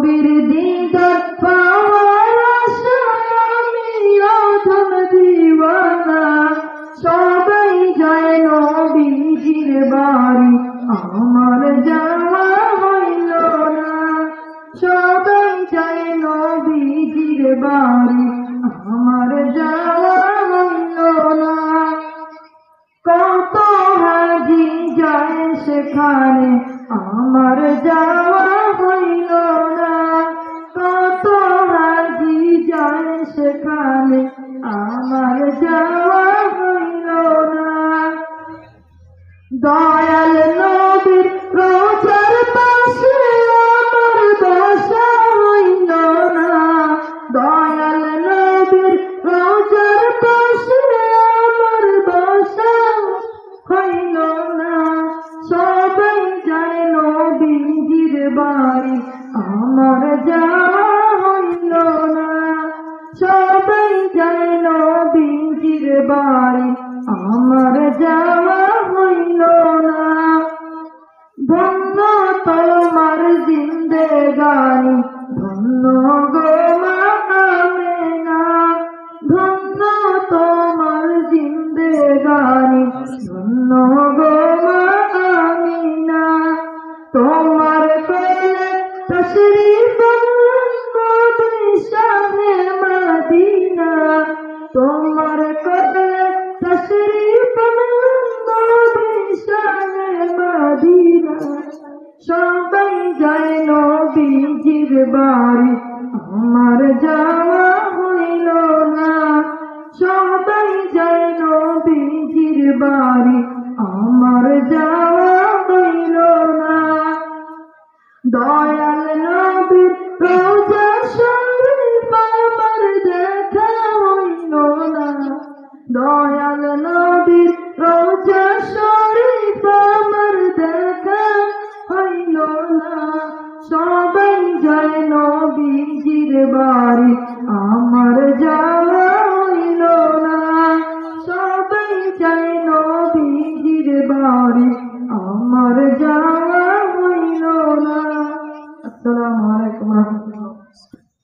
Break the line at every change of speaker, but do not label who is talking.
নবীর দিদার পাওয়ার আশায় আমি অধম দিওয়ানা। সবাই যায় নবীজির বাড়ি, আমার যাওয়া হইল না। সবাই যায় নবীজির বাড়ি, আমার যাওয়া হইল না। কত হাজি যায় সেখানে, আমার যাওয়া হইল না। কত হাজি যায় সেখানে, আমার যাওয়া হইল না। দয়াল নবীর রোজার পাশে আমার বসা হইল না। দয়াল নবীর রোজার পাশে আমার বসা হইল না। সবাই যায় নবীজির বাড়ি, আমার যাওয়া হইল না। সবাই যায় নবীজির বাড়ি, আমার যাওয়া হইল না। ধন্য তোমার জিন্দেগানি, ধন্য গো মা আমেনা। ধন্য তোমার জিন্দেগানি, ধন্য গো মা আমিনা। তোমার কোলে তশরিফ নবী শাহে মদিনা। তোমার কোলে তশরিফ নবী শাহে মদিনা। সবাই যায় নবীজির বাড়ি, আমার যাওয়া হইল না। সবাই যায় নবীজির বাড়ি, আমার যাওয়া হইল না। দয়াল নবীর রোজা শরীফ আমার দেখা হইল না। দয়াল নবীর রোজা শরীফ আমার দেখা হইল না। সবাই যায় নবীজির বাড়ি, আমার যাওয়া হইল না। সবাই যায় নবীজির বাড়ি, আমার যাওয়া হইল না। আসসালামু আলাইকুম।